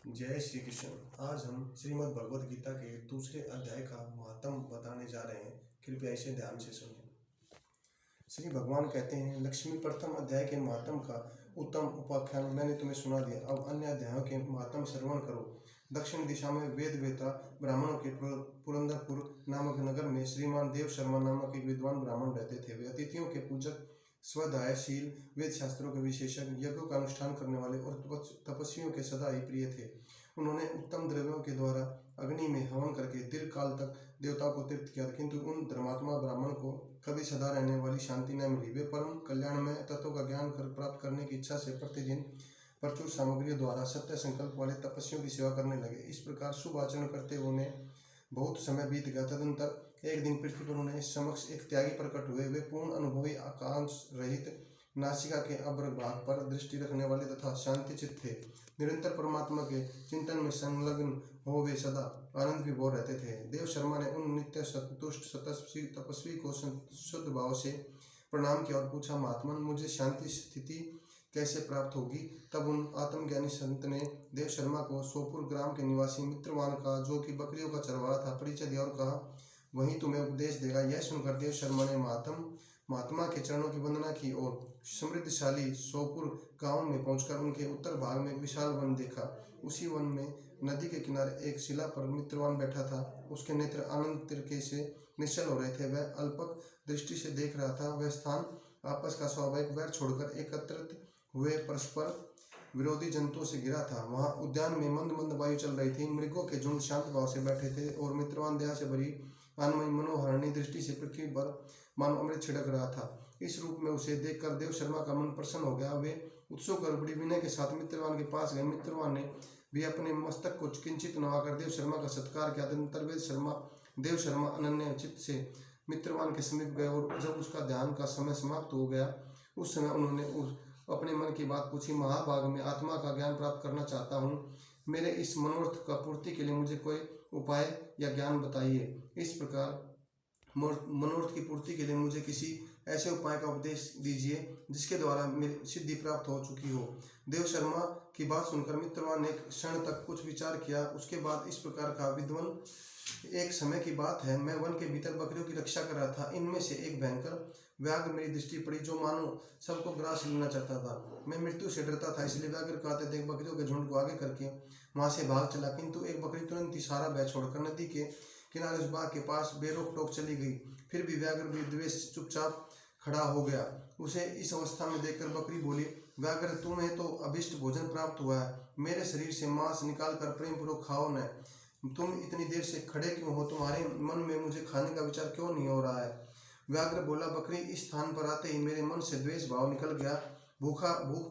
जय श्री कृष्ण। आज हम श्रीमद् भगवद गीता के दूसरे अध्याय का महात्म बताने जा रहे हैं। कृपया इसे ध्यान से सुनिए। श्री भगवान कहते हैं, लक्ष्मी प्रथम अध्याय के महात्म का उत्तम उपाख्यान मैंने तुम्हें सुना दिया। अब अन्य अध्यायों के महात्म श्रवण करो। दक्षिण दिशा में वेद वेता ब्राह्मणों के पुरंदरपुर नामक नगर में श्रीमान देव शर्मा नामक एक विद्वान ब्राह्मण रहते थे। वे अतिथियों के पूजक, स्वधायशील, वेद शास्त्रों के विशेषज्ञ, यज्ञों का अनुष्ठान करने वाले और तपस्वियों के सदा ही प्रिय थे। उन्होंने उत्तम द्रव्यों के द्वारा अग्नि में हवन करके दीर्घ काल तक देवताओं को तृप्त किया, किंतु उन धर्मात्मा ब्राह्मण को कभी सदा रहने वाली शांति न मिली। वे परम कल्याणमय तत्वों का ज्ञान प्राप्त करने की इच्छा से प्रतिदिन प्रचुर सामग्रियों द्वारा सत्य संकल्प वाले तपस्वियों की सेवा करने लगे। इस प्रकार शुभ आचरण करते हुए उन्हें बहुत समय बीत गया। तदनंतर एक दिन पृथ्वी पर उन्हें समक्ष एक त्यागी प्रकट हुए। वे पूर्ण अनुभवी, आकांक्ष रहित, नासिका के अग्रभाग पर दृष्टि रखने वाले तथा शांति चित्त थे। निरंतर परमात्मा के चिंतन में संलग्न हो वे सदा आनंद विभोर रहते थे। देव शर्मा ने उन नित्य संतुष्ट तपस्वी को शुद्ध भाव से प्रणाम किया और पूछा, महात्मन, मुझे शांति स्थिति कैसे प्राप्त होगी? तब उन आत्मज्ञानी संत ने देव शर्मा को सोपुर ग्राम के निवासी मित्रवान का, जो कि बकरियों का चरवाहा था, परिचय दिया और कहा, वही तुम्हें उपदेश देगा। यह सुनकर देव शर्मा ने महात्मा के चरणों की वंदना की और समृद्धशाली सोपुर गांव में पहुंचकर उनके उत्तर भाग में एक विशाल वन देखा। उसी वन में नदी के किनारे एक शिला पर मित्रवान बैठा था। उसके नेत्र आनंद तिरके से निश्चल हो रहे थे। वह अल्पक दृष्टि से देख रहा था। वह स्थान आपस का स्वाभाविक वैर छोड़कर एकत्रित हुए परस्पर विरोधी जंतुओं से घिरा था। वहां उद्यान में मंद मंद वायु चल रही थी। मृगों के झुंड शांत भाव से बैठे थे और मित्रवान दया से भरी आनमयी मनोहरणी दृष्टि से पृथ्वी पर मानो अमृत छिड़क रहा था। इस रूप में उसे देखकर देव शर्मा का मन प्रसन्न हो गया। वे उत्सुक और बड़ी विनय के साथ मित्रवान के पास गए। मित्रवान ने भी अपने मस्तक को किंचित नवाकर देव शर्मा का सत्कार किया। तदनंतर देव शर्मा अनन्य चित्त से मित्रवान के समीप गए और जब उसका ध्यान का समय समाप्त हो गया, उस समय उन्होंने अपने मन की बात पूछी। महाभाग में आत्मा का ज्ञान प्राप्त करना चाहता हूँ। मेरे इस मनोरथ का पूर्ति के लिए मुझे कोई उपाय या ज्ञान बताइए। इस प्रकार मनोरथ की पूर्ति के लिए मुझे किसी ऐसे उपाय का उपदेश दीजिए जिसके द्वारा मेरी सिद्धि प्राप्त हो चुकी हो। देव शर्मा की बात सुनकर मित्रवान ने एक क्षण तक कुछ विचार किया। उसके बाद इस प्रकार कहा, विद्वान, एक समय की बात है, मैं वन के भीतर बकरियों की रक्षा कर रहा था। इनमें से एक भयंकर व्याघ्र मेरी दृष्टि पड़ी, जो मानो सबको ग्रास लेना चाहता था। मैं मृत्यु से डरता था, इसलिए व्याघ्र का आते देख बकरियों के झुंड को आगे करके वहां से भाग चला, किंतु एक बकरी तुरंत ही सारा भय छोड़कर नदी के किनारे उस बाग के पास बेरोक टोक चली गई। फिर भी व्याघ्र विद्वेष चुपचाप खड़ा हो गया। उसे इस अवस्था में देखकर बकरी बोली, व्याघ्र, तुम्हें तो अभिष्ट भोजन प्राप्त हुआ है। मेरे शरीर से मांस निकाल कर प्रेम पूर्वक खाओ न। तुम इतनी देर से खड़े क्यों हो? तुम्हारे मन में मुझे खाने का विचार क्यों नहीं हो रहा है? व्याघ्र बोला, बकरी, इस स्थान पर आते ही मेरे मन से द्वेष भाव निकल गया। भूख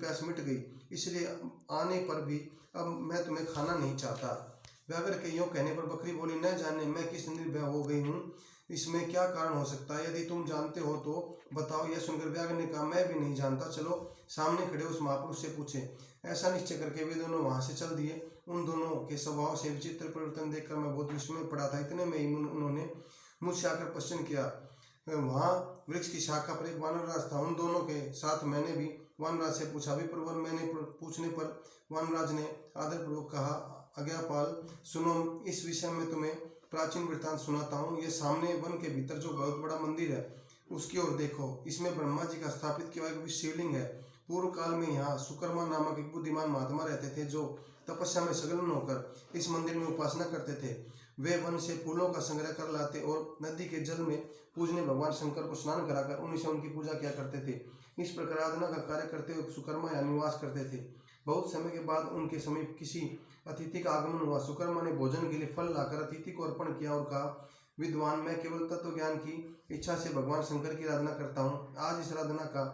प्यास मिट गई, इसलिए आने पर भी अब मैं तुम्हें खाना नहीं चाहता। व्याघ्र के यूं कहने पर बकरी बोली, न जाने मैं किस निर्भय हो गई हूँ, इसमें क्या कारण हो सकता है? यदि तुम जानते हो तो बताओ। यह सुनकर व्याघ्र ने कहा, मैं भी नहीं जानता, चलो सामने खड़े उस महापुरुष से पूछे। ऐसा निश्चय करके वे दोनों वहां से चल दिए। उन दोनों के स्वभाव से विचित्र परिवर्तन देखकर मैं बहुत विस्मय पड़ा था। इतने में ही उन्होंने मुझसे आकर प्रश्न किया। वहां वृक्ष की शाखा पर एक वानरराज था। उन दोनों के साथ मैंने भी वानराज से पूछा। विप्रवर मैंने पूछने पर वानराज ने आदरपूर्वक कहा, आज्ञापाल, सुनो, इस विषय में तुम्हें प्राचीन वृत्तांत सुनाता हूँ। ये सामने वन के भीतर जो बहुत बड़ा मंदिर है, उसकी ओर देखो। इसमें ब्रह्मा जी का स्थापित किया एक शिवलिंग है। पूर्व काल में यहाँ सुकर्मा नामक एक बुद्धिमान महात्मा रहते थे, जो तपस्या में संलग्न होकर इस मंदिर में उपासना करते थे। वे वन से फूलों का संग्रह कर लाते और नदी के जल में पूजने भगवान शंकर को स्नान कराकर उन्हीं से उनकी पूजा किया करते थे। इस प्रकार आराधना का कार्य करते हुए सुकर्मा यहाँ निवास करते थे। बहुत समय के बाद उनके समीप किसी अतिथि का आगमन हुआ। सुकर्मा ने भोजन के लिए फल लाकर अतिथि को अर्पण किया और कहा, विद्वान, मैं केवल तत्व ज्ञान की इच्छा से भगवान शंकर की आराधना करता हूँ। आज इस आराधना का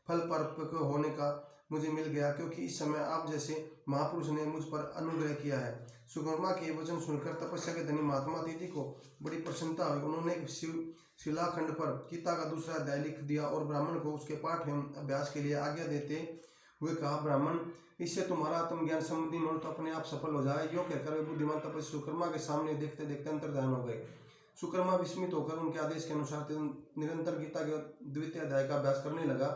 फल परिपक्व होने का मुझे मिल गया, क्योंकि इस समय आप जैसे महापुरुष ने मुझ पर अनुग्रह किया है। सुकर्मा के वचन सुनकर तपस्या के धनी महात्मा अतिथि को बड़ी प्रसन्नता हुई। उन्होंने शिलाखंड पर गीता का दूसरा अध्याय लिख दिया और ब्राह्मण को उसके पाठ एवं अभ्यास के लिए आज्ञा देते हुए कहा, ब्राह्मण, इससे तुम्हारा आत्मज्ञान संबंधी मनोरथ अपने आप सफल हो जाए। यो कहकर वे बुद्धिमान तपस्वी सुकर्मा के सामने देखते देखते अंतर्ध्यान हो गए। सुकर्मा विस्मित होकर उनके आदेश के अनुसार निरंतर गीता के द्वितीय अध्याय का अभ्यास करने लगा।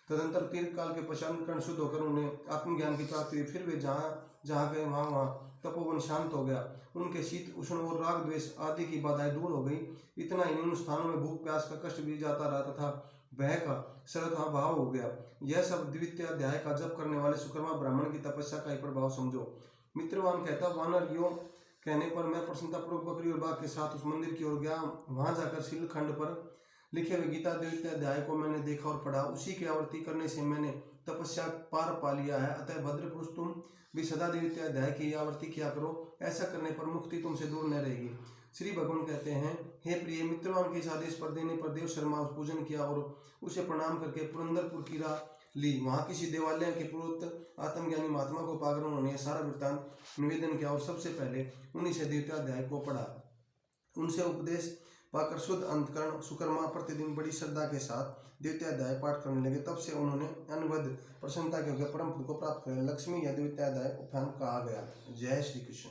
तदंतर दीर्घ काल के पश्चात कर्ण शुद्ध होकर उन्हें आत्मज्ञान की प्राप्ति हुई। फिर वे जहाँ जहाँ गए वहाँ तपोवन शांत हो गया। उनके शीत उष्ण और राग द्वेष आदि की बाधाएं दूर हो गई। इतना ही उन स्थानों में भूख प्यास का कष्ट भी जाता रहा तथा भय का सरलता भाव हो गया। यह सब द्वितीय अध्याय का जप करने वाले सुकर्मा ब्राह्मण की तपस्या का ही प्रभाव समझो। मित्रवान कहता, वानर यो कहने पर मैं प्रसन्नतापूर्वक बकरी और बाघ के साथ उस मंदिर की ओर गया। वहां जाकर शिलखंड पर लिखे हुए गीता द्वितीय अध्याय को मैंने देखा और पढ़ा। उसी की आवृत्ति करने से मैंने तपस्या पार पा लिया है। अतः भद्र पुरुष, तुम भी सदा द्वितीय अध्याय की आवृत्ति किया करो। ऐसा करने पर मुक्ति तुमसे दूर न रहेगी। श्री भगवान कहते हैं, हे प्रिय, मित्रवान के इस आदेश पर देने पर देव शर्मा पूजन किया और उसे प्रणाम करके पुरंदरपुर की राह ली। वहां किसी देवालय के पुरोहित आत्मज्ञानी महात्मा को पाकर उन्होंने सारा वृत्तांत निवेदन किया और सबसे पहले उन्हीं से द्वितीय अध्याय को पढ़ा। उनसे उपदेश पाकर शुद्ध अंतकरण सुकर्मा प्रतिदिन बड़ी श्रद्धा के साथ द्वितीय अध्याय पाठ करने लगे। तब से उन्होंने अनवध प्रसन्नता के परम पद को प्राप्त कर लक्ष्मी या द्वितीय अध्याय उपख्यान कहा गया। जय श्री कृष्ण।